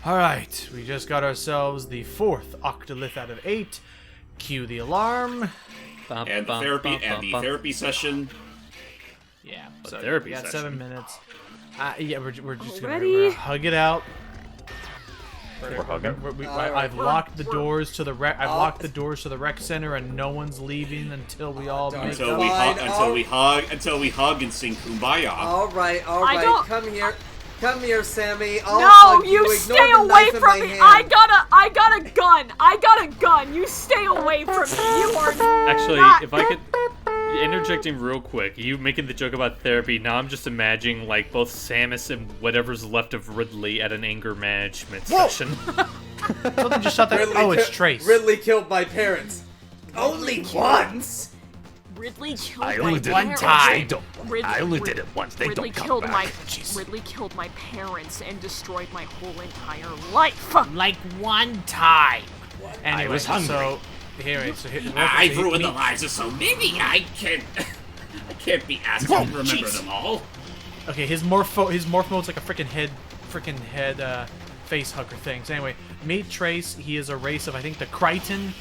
Alright, we just got ourselves the 4th octolith out of 8. Cue the alarm. And the therapy session. Yeah, so therapy we got session. 7 minutes. Yeah, we're just Already? gonna hug it out. We're hugging. I've locked the doors to the rec. I've locked the doors to the rec center, and no one's leaving until we all make Until up. we hug and sing Kumbaya. All right. don't- Come here, Sammy. I'll No, hug you Ignore stay the away knife in from my me! hand. I got a gun! You stay away from me! You are Actually, not- if I could interjecting real quick, you making the joke about therapy. Now I'm just imagining like both Samus and whatever's left of Ridley at an anger management session. Something just shut that. Oh, it's Trace. Ridley killed my parents. Only once. Ridley killed I my only did it parents. once. They don't. Ridley- I only did it once. They Ridley don't come killed back. Jeez. Ridley killed my parents and destroyed my whole entire life. Like one time. Anyway, I was hungry. So, here. I've ruined the lives of so many. I can't be asked to remember them all. Okay, his morph mode's like a freaking head face hugger thing. So anyway, meet Trace. He is a race of, I think, the Cretan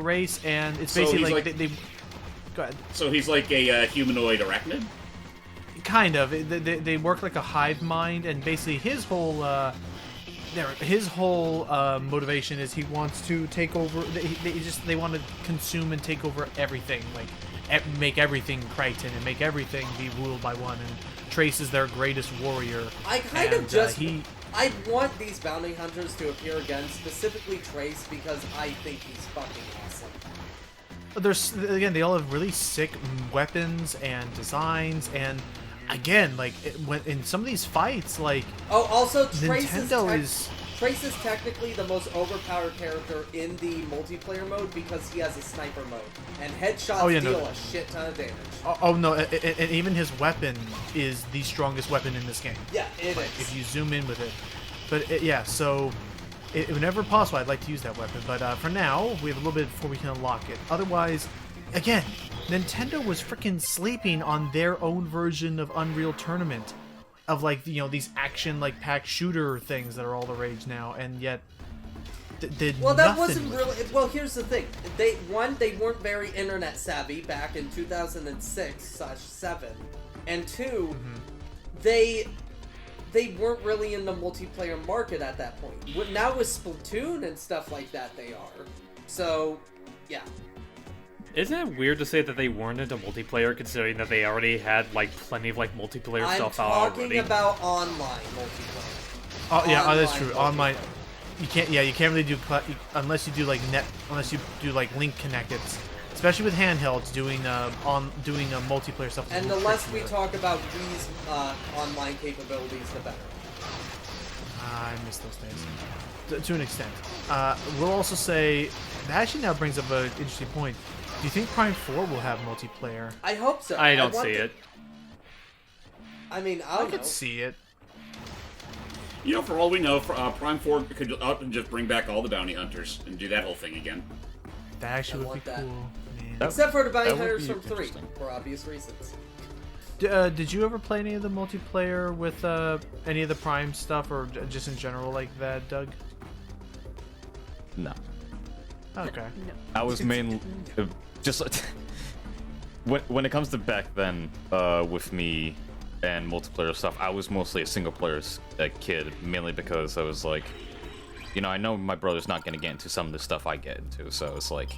race, and it's So basically he's like they go ahead. So he's like a humanoid arachnid? Kind of. They work like a hive mind, and basically his whole motivation is he wants to take over. They want to consume and take over everything, like make everything Crichton and make everything be ruled by one. And Trace is their greatest warrior. I want these bounty hunters to appear again, specifically Trace, because I think he's fucking awesome. They all have really sick weapons and designs, and again, like when in some of these fights, like Also, Trace Nintendo is technically the most overpowered character in the multiplayer mode because he has a sniper mode, and headshots deal a shit ton of damage. And even his weapon is the strongest weapon in this game. Yeah, it is. If you zoom in with it, but so. Whenever possible, I'd like to use that weapon, but for now, we have a little bit before we can unlock it. Otherwise, again, Nintendo was freaking sleeping on their own version of Unreal Tournament, of like these action like pack shooter things that are all the rage now, and yet did Well, that nothing wasn't with really. it. Well, here's the thing. They weren't very internet savvy back in 2006/7, and 2, they weren't really in the multiplayer market at that point. Now with Splatoon and stuff like that, they are. So, yeah. Isn't it weird to say that they weren't into multiplayer, considering that they already had like plenty of like multiplayer stuff out I'm already? talking about online multiplayer. Oh yeah, that's Online true. Online, you can't really do unless you do like link connected. Especially with handhelds, doing multiplayer stuff. And the less we talk about these online capabilities, the better. I miss those days. To an extent. We'll also say, that actually now brings up an interesting point. Do you think Prime 4 will have multiplayer? I hope so. I don't see it. I mean, I could see it. You know, for all we know, Prime 4 could up and just bring back all the bounty hunters and do that whole thing again. That actually would be cool. Man. Except for the bounty that would hunters be from 3, interesting. for obvious reasons. Did you ever play any of the multiplayer with any of the Prime stuff, or just in general like that, Doug? No. Okay. I was mainly just when it comes to back then with me and multiplayer stuff, I was mostly a single player kid, mainly because I was like, I know my brother's not gonna get into some of the stuff I get into, so it's like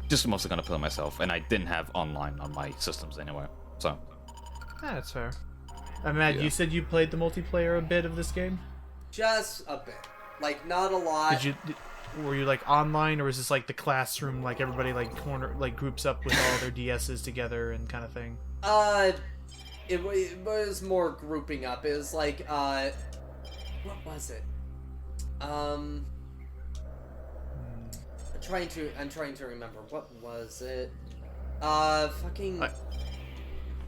just mostly gonna play myself, and I didn't have online on my systems anyway, so. Yeah, that's fair. Matt, you said you played the multiplayer a bit of this game? Just a bit. Like, not a lot. Were you like online, or is this like the classroom, like everybody like groups up with all their DSs together and kind of thing? It was more grouping up. It was like, what was it? I'm trying to remember. What was it?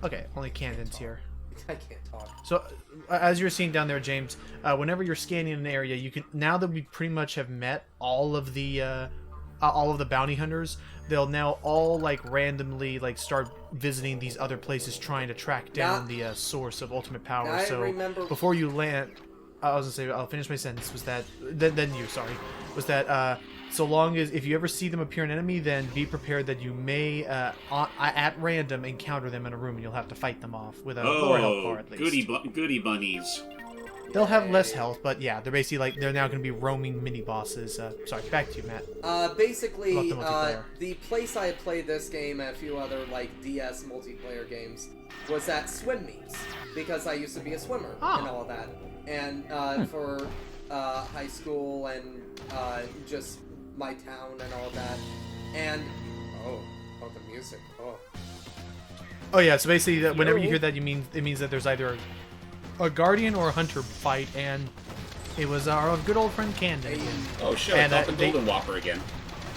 Okay, only Camden's here. I can't talk. So, as you're seeing down there, James, whenever you're scanning an area, you can, now that we pretty much have met all of the bounty hunters, they'll now all like randomly like start visiting these other places, trying to track down the source of ultimate power. I So remember- before you land, I was gonna say, I'll finish my sentence. Was that then you? Sorry, was that so long as if you ever see them appear an enemy, then be prepared that you may at random encounter them in a room and you'll have to fight them off with a lower health bar at least. Goody bunnies. They'll have less health, but yeah, they're basically like they're now going to be roaming mini bosses. Sorry, back to you, Matt. Basically, About the multiplayer. the place I played this game and a few other like DS multiplayer games was at swim meets because I used to be a swimmer and all that, and for high school and just my town and all that, and oh the music, Oh yeah, so basically, whenever you hear that, it means that there's either a guardian or a hunter fight, and it was our good old friend Camden. Oh shit! And, I thought the they- Golden Whopper again.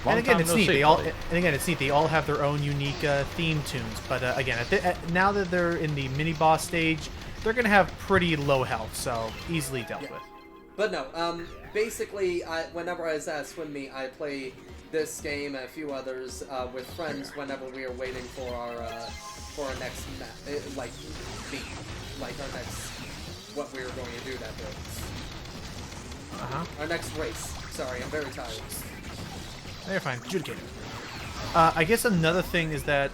And again, time it's no neat. see, They all buddy. and again, it's neat. They all have their own unique theme tunes. But again, now that they're in the mini boss stage, they're gonna have pretty low health, so easily dealt with. But no, basically, whenever I was at a swim meet, I play this game and a few others with friends whenever we are waiting for our next like meet, like our next what we were going to do that day. Our next race. Sorry, I'm very tired. They're fine. Adjudicated. I guess another thing is that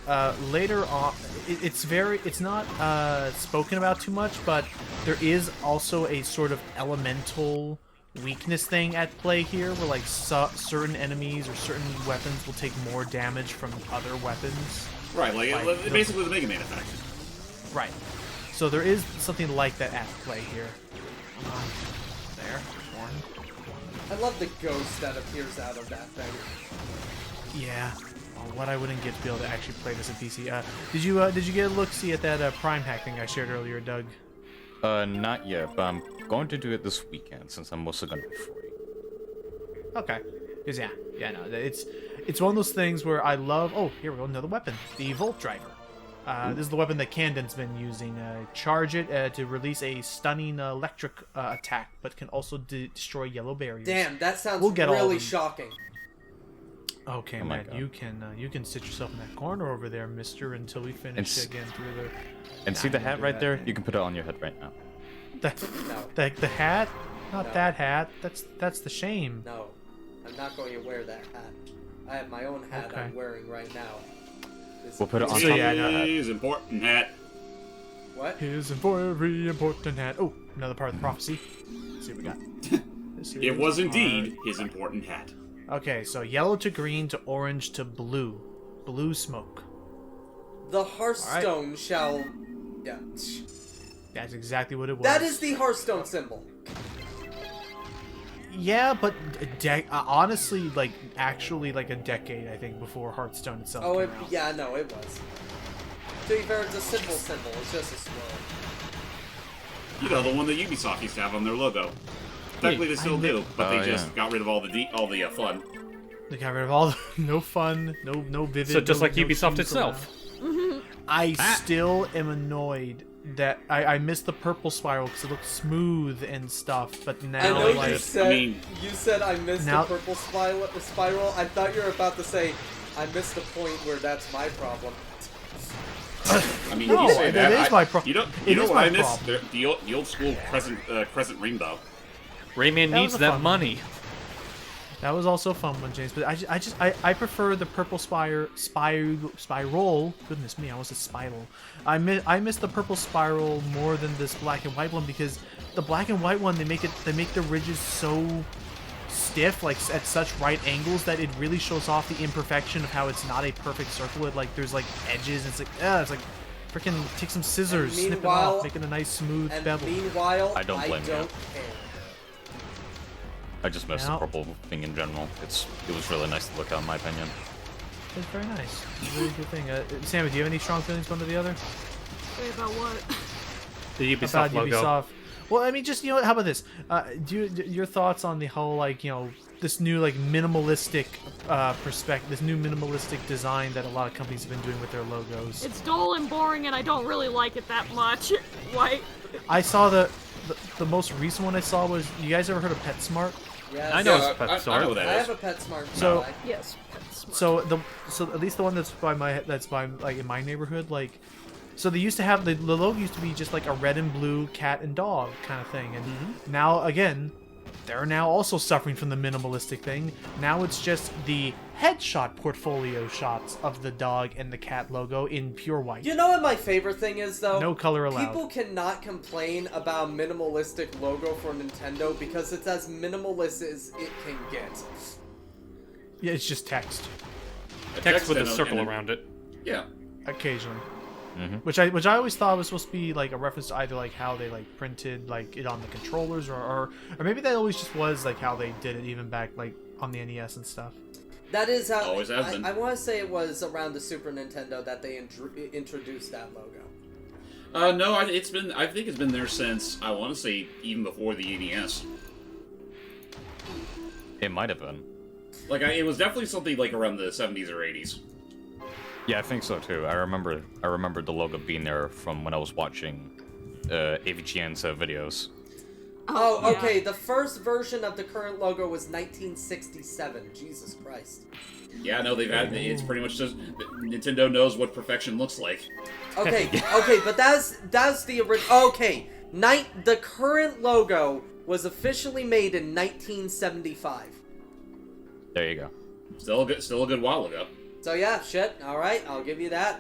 later on, it's not spoken about too much, but there is also a sort of elemental weakness thing at play here, where like certain enemies or certain weapons will take more damage from other weapons. Right, like basically the Mega Man effect. Right. So there is something like that at play here. There, one. I love the ghost that appears out of that thing. Yeah. Oh, what I wouldn't get to be able to actually play this in PC. Did you get a look-see at that Prime hack thing I shared earlier, Doug? Not yet, but I'm going to do it this weekend since I'm mostly going to be free. Okay. Because no, it's one of those things where I love. Oh, here we go, another weapon, the Volt Driver. This is the weapon that Camden's been using. Charge it to release a stunning electric attack, but can also destroy yellow barriers. Damn, that sounds We'll get all of really them. shocking. Okay, Oh my Matt, God. you can sit yourself in that corner over there, Mister, until we finish And again through the. And see the hat do right that, there? man. You can put it on your head right now. No. The hat, not No. that hat. That's the shame. No, I'm not going to wear that hat. I have my own hat Okay. I'm wearing right now. We'll put it on So, top yeah, of your no, head. His important hat. What? His very important hat. Oh, another part of the prophecy. Let's see what we got. This It is was indeed our- his important hat. Okay, so yellow to green to orange to blue. Blue smoke. The Hearthstone shall... Yeah. That's exactly what it was. That is the Hearthstone symbol. Yeah, but honestly, like, actually, like a decade, I think, before Hearthstone itself Oh, came out. yeah, no, it was. To be fair, it's a simple symbol. It's just a swirl. You know, the one that Ubisoft used to have on their logo. Technically, they still do, but they just yeah. got rid of all the fun. They got rid of all the, no fun, no vivid. So just no- like no Ubisoft cues itself. around. I still am annoyed that I missed the purple spiral because it looked smooth and stuff, but now I know you like said I I missed now- the purple spiral. I thought you were about to say I missed the point where that's my problem. I mean, No, you say that that. is my pro- You know, it you know is what my I miss? problem. The old school crescent rainbow. Rayman That needs was a that fun money. that was also a fun one, James. But I prefer the purple spiral. Goodness me, I was a spiral. I miss the purple spiral more than this black and white one because the black and white one they make the ridges so stiff, like at such right angles that it really shows off the imperfection of how it's not a perfect circle. It like there's like edges. And it's like freaking take some scissors, snip it meanwhile- off, make it a nice smooth And bevel. meanwhile, I don't blame you. care. I just miss Yeah. the purple thing in general. It was really nice to look at, in my opinion. It's very nice. It's a really good thing. Sammy, do you have any strong feelings one or the other? Wait, about what? The About Ubisoft logo. Ubisoft. Well, I mean, just how about this? Your thoughts on the whole this new minimalistic perspective, this new minimalistic design that a lot of companies have been doing with their logos. It's dull and boring, and I don't really like it that much. Like, I saw the most recent one I saw was, you guys ever heard of PetSmart? Yes. I know Yeah, it's Pet I Smart. know what that I is. have a PetSmart. So- guy. yes, that's smart. So at least the one that's by in my neighborhood, So they used to have the logo used to be just like a red and blue cat and dog kind of thing, and now again, they're now also suffering from the minimalistic thing. Now it's just the headshot portfolio shots of the dog and the cat logo in pure white. You know what my favorite thing is, though? No color allowed. People cannot complain about minimalistic logo for Nintendo because it's as minimalist as it can get. Yeah, it's just text Text with a and circle and around it. Yeah. occasionally. Which I always thought was supposed to be like a reference to either like how they like printed like it on the controllers or maybe that always just was like how they did it even back like on the NES and stuff. That is how. Always has been. I want to say it was around the Super Nintendo that they introduced that logo. No, I think it's been there since, I want to say, even before the NES. It might have been. Like, it was definitely something like around the 70s or 80s. Yeah, I think so too. I remember the logo being there from when I was watching AVGN's videos. Oh, yeah. okay. The first version of the current logo was 1967. Jesus Christ. Yeah, no, it's pretty much just, Nintendo knows what perfection looks like. Okay, okay, but that's the original. Okay, the current logo was officially made in 1975. There you go. Still a good while ago. So yeah, shit. All right, I'll give you that.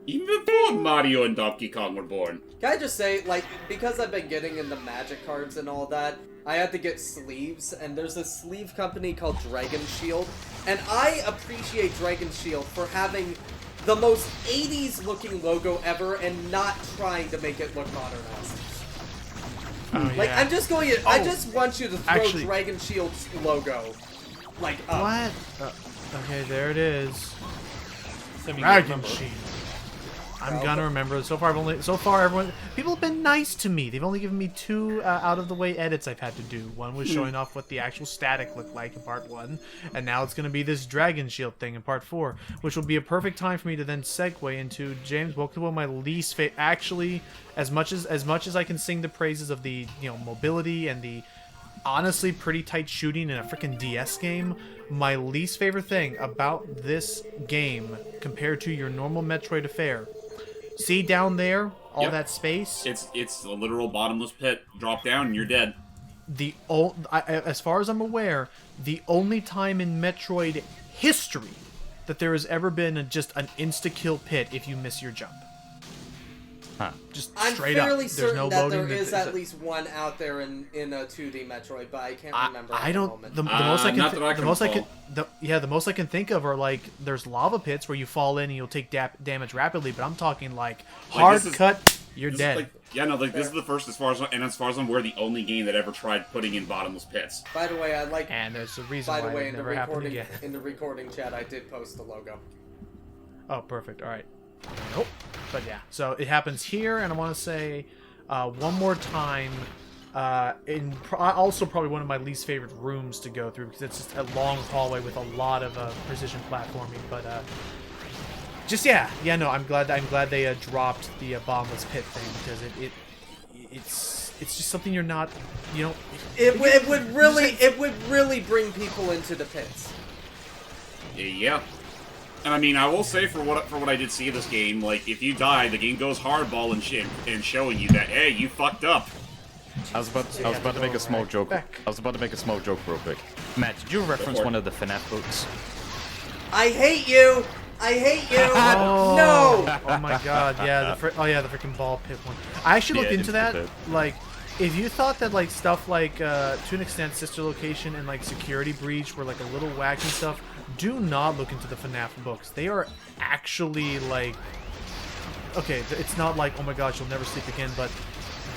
Even before Mario and Donkey Kong were born. Can I just say, like, because I've been getting into magic cards and all that, I had to get sleeves, and there's a sleeve company called Dragon Shield, and I appreciate Dragon Shield for having the most 80s looking logo ever and not trying to make it look modernized. Oh, Like, yeah. I'm just going to, I just want you to throw Actually- Dragon Shield's logo, like, up. What? Okay, there it is. Assuming you Dragon remember. Shield. I'm gonna remember. So far everyone, people have been nice to me. They've only given me 2 out of the way edits I've had to do. One was showing off what the actual static looked like in part 1, and now it's gonna be this Dragon Shield thing in part 4, which will be a perfect time for me to then segue into James. Welcome to one of my least favorite. Actually, as much as I can sing the praises of the mobility and the honestly pretty tight shooting in a freaking DS game, my least favorite thing about this game compared to your normal Metroid affair. See down there, all Yep. that space. It's a literal bottomless pit. Drop down and you're dead. As far as I'm aware, the only time in Metroid history that there has ever been just an insta-kill pit if you miss your jump. Huh. Just I'm straight fairly up. There's certain no that loading. there is at least one out there in a 2D Metroid, but I can't remember at I the don't. moment. The most I can. not that I The can most I can. recall. The most I can think of are like there's lava pits where you fall in and you'll take damage rapidly. But I'm talking like hard this is- cut. You're This is dead. like, this is the first, as far as I'm aware, the only game that ever tried putting in bottomless pits. By the way, And there's a reason By why the way, it in the never happened recording again. in the recording chat, I did post the logo. Oh, perfect. All right. Nope. But yeah, so it happens here, and I want to say one more time. Also probably one of my least favorite rooms to go through because it's just a long hallway with a lot of precision platforming. But no, I'm glad they dropped the bottomless pit thing because it's just something you're not, It would really bring people into the pits. Yeah. And I mean, I will say for what I did see of this game, like if you die, the game goes hardball and shit and showing you that hey, you fucked up. I was about to make a small joke. I was about to make a small joke real quick. Matt, did you reference for it. one of the FNAF books? I hate you. I hate you. Oh. No. Oh my god, yeah, the freaking ball pit one. I actually looked Yeah, into into that. the pit. Like, if you thought that like stuff like to an extent Sister Location and like Security Breach were like a little wacky stuff, do not look into the FNAF books. They are actually like, okay, it's not like oh my gosh you'll never sleep again, but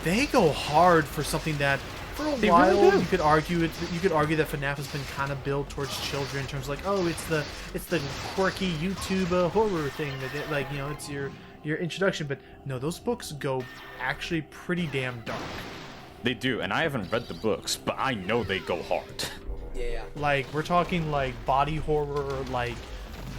they go hard for something that for a They while really do. you could argue that FNAF has been kind of built towards children in terms of like oh it's the quirky YouTube horror thing that like it's your introduction, but no, those books go actually pretty damn dark. They do, and I haven't read the books, but I know they go hard. Yeah. Like we're talking like body horror, like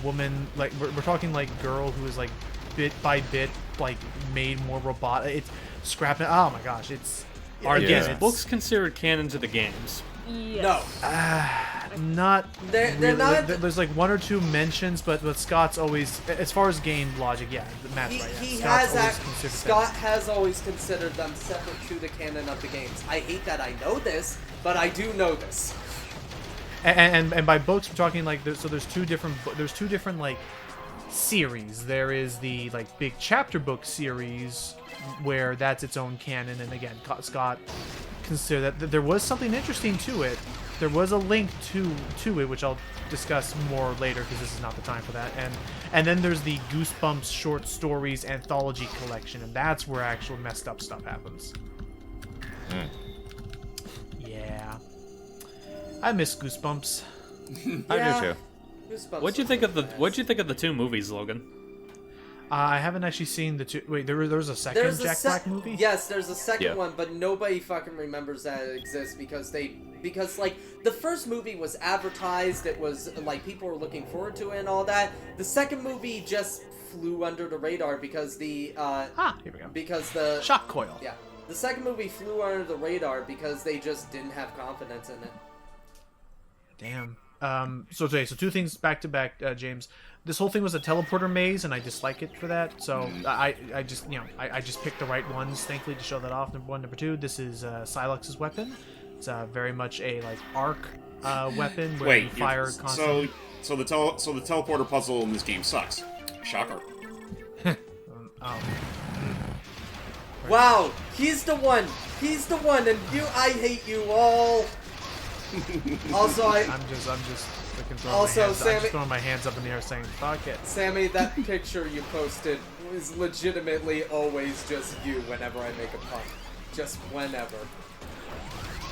woman, like we're talking like girl who is like bit by bit like made more robotic. It's scrapping. Oh my gosh, it's Are again, these it's- books considered canon to the games? Yes. No. canon. Not They're really. not- There's like one or two mentions, but Scott's always, as far as game logic, yeah, Matt's right. Yeah. He Scott's has always ac- considered Scott them. has always considered them separate to the canon of the games. I hate that I know this, but I do know this. And by books we're talking like so there's two different like series. There is the like big chapter book series where that's its own canon, and again Scott considered that there was something interesting to it. There was a link to it, which I'll discuss more later because this is not the time for that. And then there's the Goosebumps short stories anthology collection, and that's where actual messed up stuff happens. Yeah, I miss Goosebumps. I do too. Goosebumps What'd you was think of the best. What'd you think of the two movies, Logan? I haven't actually seen the two. Wait, there was a second There's a Jack Black movie? Yes, there's a second Yeah. one, but nobody fucking remembers that it exists because like the first movie was advertised, it was like people were looking forward to it and all that. The second movie just flew under the radar because the Here we go. because the Shock Coil. yeah, the second movie flew under the radar because they just didn't have confidence in it. Damn. So two things back to back, James. This whole thing was a teleporter maze, and I dislike it for that. So I just I just picked the right ones, thankfully, to show that off. Number one, number two. This is Silux's weapon. It's very much a like arc weapon where you fire constantly. so the teleporter puzzle in this game sucks. Shocker. Oh. Wow, he's the one, and I hate you all. Also, I'm just freaking throwing Also, my hands. I'm Sammy- just throwing my hands up in the air saying fuck it. Sammy, that picture you posted is legitimately always just you whenever I make a pun. Just whenever.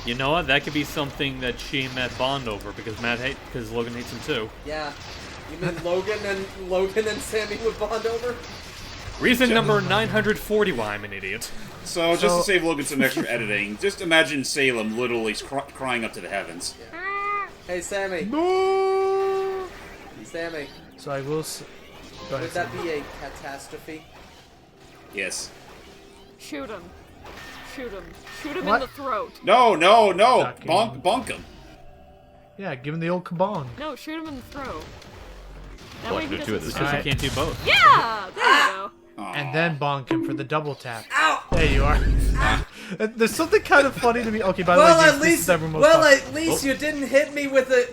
You know what? That could be something that she and Matt bond over because Logan hates him too. Yeah. You mean Logan and Sammy would bond over? Reason number 940 why I'm an idiot. So just to save Logan some extra editing, just imagine Salem literally crying up to the heavens. Hey, Sammy. No. Sammy, So I will. Go ahead. would that Sam. be a catastrophe? Yes. Shoot him. Shoot him. Shoot him What? in the throat. No. Ducking. Bonk him. Yeah, give him the old kabong. No, shoot him in the throat. That What way he to do with doesn't this? Because Alright. you can't do both. Yeah! There you go. And then bonk him for the double tap. Ow! There you are. There's something kind of funny to me. Okay, by the way, Well, James, at this least, is everyone most popular. you didn't hit me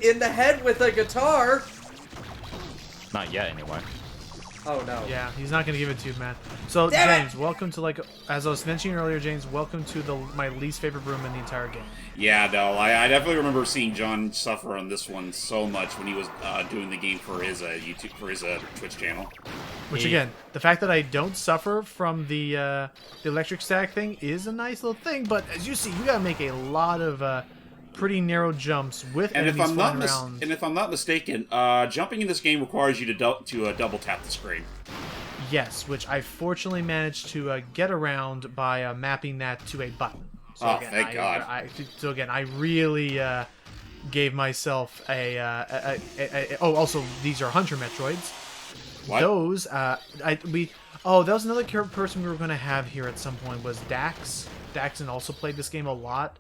in the head with a guitar. Not yet, anyway. Oh no. Yeah, he's not gonna give it to you, man. So Damn it! James, welcome to as I was mentioning earlier, James, welcome to my least favorite room in the entire game. Yeah, no, I definitely remember seeing John suffer on this one so much when he was doing the game for his Twitch channel. Which again, the fact that I don't suffer from the electric stack thing is a nice little thing, but as you see, you gotta make a lot of pretty narrow jumps with And if enemies I'm flying around. not mistaken, jumping in this game requires you to double tap the screen. Yes, which I fortunately managed to get around by mapping that to a button. So Oh, again, thank God. So again, I really gave myself oh, also these are Hunter Metroids. What? Those that was another person we were going to have here at some point was Dax. Daxon also played this game a lot.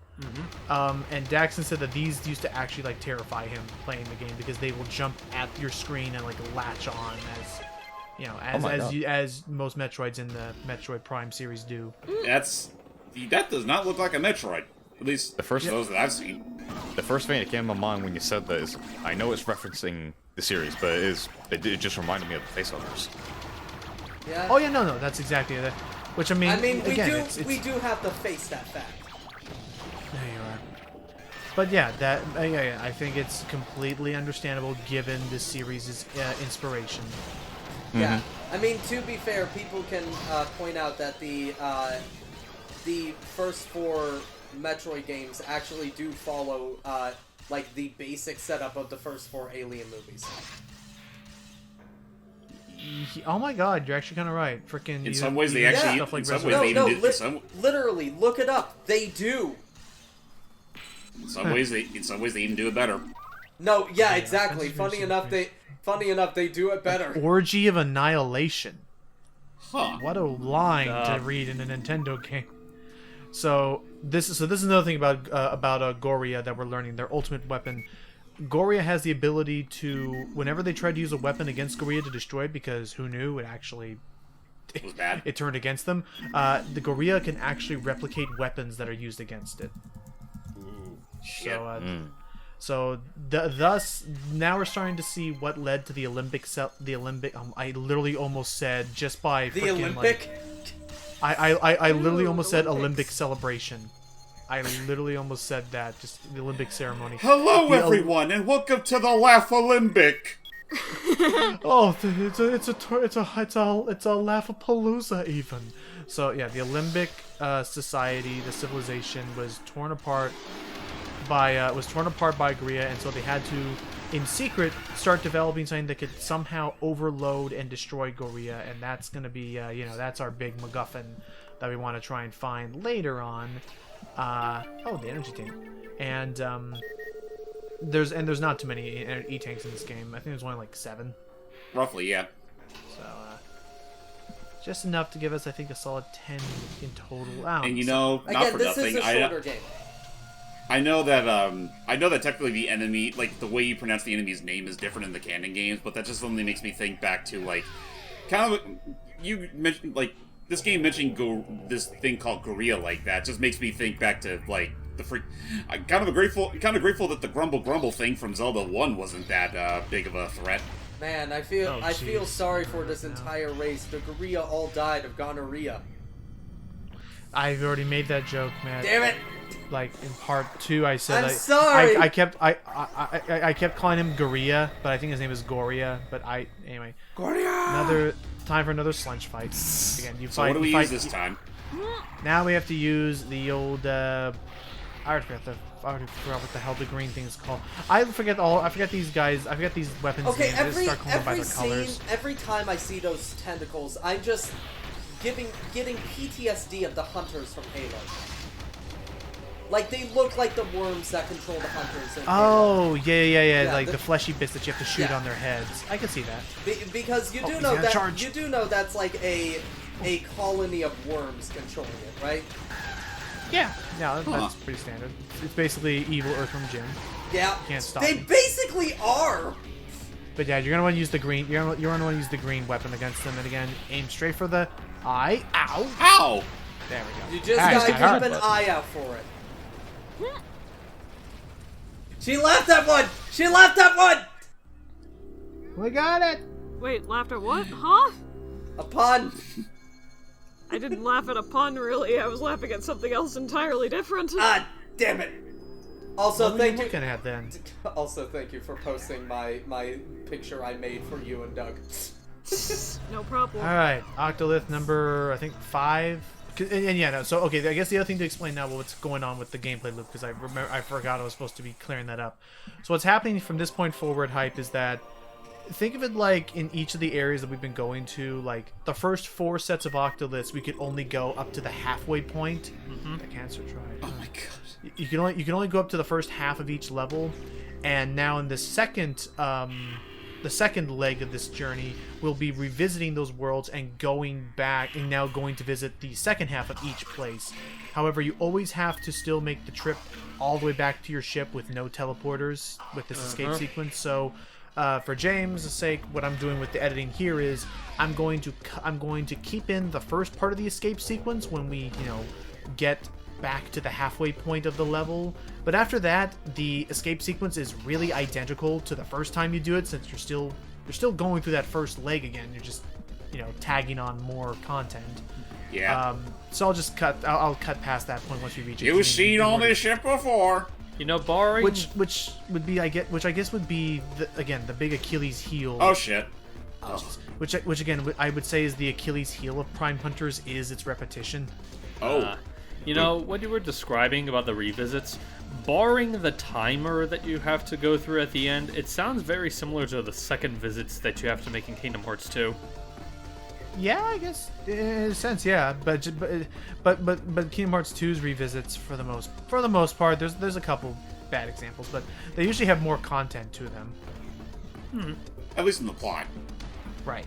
And Daxon said that these used to actually like terrify him playing the game because they will jump at your screen and like latch on as most Metroids in the Metroid Prime series do. That does not look like a Metroid. At least The first- those that I've seen. The first thing that came to my mind when you said that is, I know it's referencing the series, but it just reminded me of the facehuggers. Yeah. Oh yeah, no, that's exactly it. Which I mean, again, it's, we do have to face that fact. there you are. But yeah, I think it's completely understandable given the series' inspiration. Yeah. I mean, to be fair, people can point out that the first 4 Metroid games actually do follow like the basic setup of the first 4 Alien movies. Oh my God, you're actually kind of right. Freaking. In some ways, they actually. stuff like in some Resident ways, Evil. they even did. Literally, look it up. They do. In some ways, they even do it better. No, yeah, exactly. that's Funny very enough, they do it better. Orgy of Annihilation. Huh. What a line to read in a Nintendo game. So this is another thing about Goria that we're learning. Their ultimate weapon Goria has the ability to, whenever they try to use a weapon against Goria to destroy it, because who knew, it actually It was bad. it turned against them. The Goria can actually replicate weapons that are used against it. Shit. So, thus now we're starting to see what led to the Olympic. I literally almost said just by The frickin', Olympic? Like, I literally Ooh, almost said Olympics. Olympic celebration. I literally almost said that, just the Olympic ceremony. Hello, The Ol- everyone, and welcome to the Laugh Olympic. Oh, it's a Laughapalooza even. So yeah, the Olympic society, the civilization was torn apart by Goria, and so they had to, in secret, start developing something that could somehow overload and destroy Goria, and that's gonna be that's our big MacGuffin that we want to try and find later on. The energy tank, and there's not too many E-tanks in this game. I think there's only like 7. Roughly, yeah. So, just enough to give us, I think, a solid 10 in total. And you know, not Again, for this nothing, is a shorter game. I know that technically the enemy, like the way you pronounce the enemy's name is different in the canon games, but that just only makes me think back to like, kind of, you mentioned like this game mentioning this thing called Goria like that just makes me think back to like the freak. I'm kind of grateful that the grumble thing from Zelda 1 wasn't that big of a threat. Man, I feel jeez. sorry for this entire race. The Goria all died of gonorrhea. I've already made that joke, man. Damn it! Like in part 2, I said I'm sorry! I kept calling him Goria, but I think his name is Goria. But anyway. Goria! Another time for another slunge fight. Again, you So fight. what do we you fight, use this time? Now we have to use the old. I already forgot what the hell the green thing is called. I forget these guys. I forget these weapons Okay, names. I just start calling them by every their scene, colors. every time I see those tentacles, I'm just getting PTSD of the hunters from Halo. Like, they look like the worms that control the hunters in Halo. Oh, yeah, like the- the fleshy bits that you have to shoot Yeah. on their heads. I can see that. Because you do he's know gonna that charge. you do know that's like a colony of worms controlling it, right? Yeah, that's pretty standard. It's basically evil Earthworm Jim. Yeah. Can't stop They me. basically are. But yeah, you're gonna want to use the green. You're gonna want to use the green weapon against them, and again, aim straight for the eye. Ow! Ow! There we go. You just Ah, gotta it's kinda keep an hard. eye out for it. She laughed at one! She laughed at one! We got it. Wait, laughed at what? Huh? A pun. I didn't laugh at a pun, really. I was laughing at something else entirely different. Ah, damn it. Also, What were you thank you. looking at then? Also, thank you for posting my picture I made for you and Doug. No problem. All right, Octolith number I think 5. And yeah, no. So okay, I guess the other thing to explain now what's going on with the gameplay loop, because I forgot I was supposed to be clearing that up. So what's happening from this point forward, Hype, is that think of it like in each of the areas that we've been going to, like the first 4 sets of Octoliths, we could only go up to the halfway point. The cancer tried. Oh my god. You can only go up to the first half of each level, and now in the second leg of this journey, we'll be revisiting those worlds and going back and now going to visit the second half of each place. However, you always have to still make the trip all the way back to your ship with no teleporters with this escape sequence. So for James' sake, what I'm doing with the editing here is I'm going to keep in the first part of the escape sequence when we get back to the halfway point of the level, but after that the escape sequence is really identical to the first time you do it, since you're still going through that first leg again. You're just tagging on more content. Yeah. So I'll cut past that point once we reach it. You've seen on this ship before. Barring which would be I guess would be the big Achilles heel. Oh shit. Which again I would say is the Achilles heel of Prime Hunters is its repetition. Oh. What you were describing about the revisits, barring the timer that you have to go through at the end, it sounds very similar to the second visits that you have to make in Kingdom Hearts 2. Yeah, I guess in a sense, yeah. But Kingdom Hearts 2's revisits for the most part, there's a couple bad examples, but they usually have more content to them. At least in the plot. Right.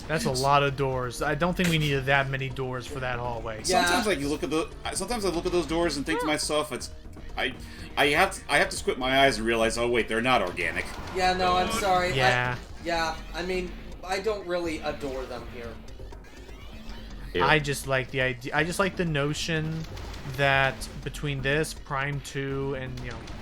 That's a lot of doors. I don't think we needed that many doors for that hallway. Yeah. Sometimes like you look at the. Sometimes I look at those doors and think to myself, I have to squint my eyes and realize, oh wait, they're not organic. Yeah, no, I'm sorry. Yeah. I mean, I don't really adore them here. I just like the idea. I just like the notion that between this, Prime 2, and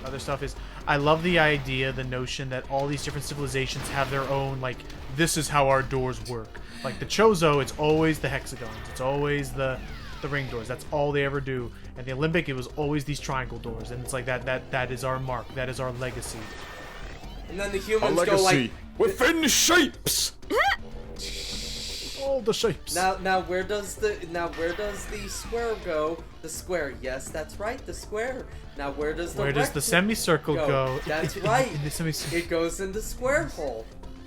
other stuff is, I love the idea, the notion that all these different civilizations have their own, like, this is how our doors work. Like the Chozo, it's always the hexagons. It's always the ring doors. That's all they ever do. And the Olympic, it was always these triangle doors. And it's like that is our mark. That is our legacy. And then the A humans go legacy like, within shapes. All the shapes. now where does the square go? The square, yes, that's right, the square. Now where does the semicircle go? That's right. In the semicircle. It goes in the square hole.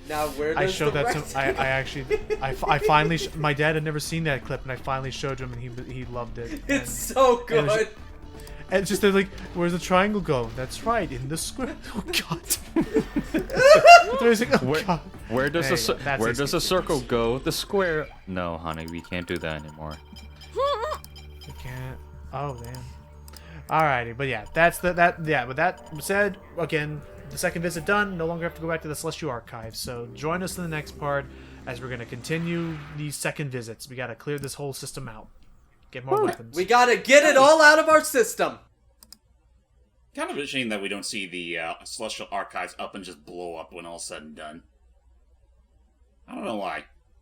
Now where does I showed the that to. rectangle? I actually. I finally. My dad had never seen that clip, and I finally showed him, and he loved it. It's so good. And it's just they're like, where's the triangle go? That's right, in the square. Oh God. There's like, oh God. Where does Hey, where does the circle go? The square. No, honey, we can't do that anymore. You can't. Oh damn. Alrighty, but yeah, that's With that said, again, the second visit done. No longer have to go back to the Celestial Archive. So join us in the next part as we're gonna continue these second visits. We gotta clear this whole system out. Get more weapons. We gotta get it all out of our system. Kind of a shame that we don't see the Celestial Archives up and just blow up when all's said and done. I don't know why.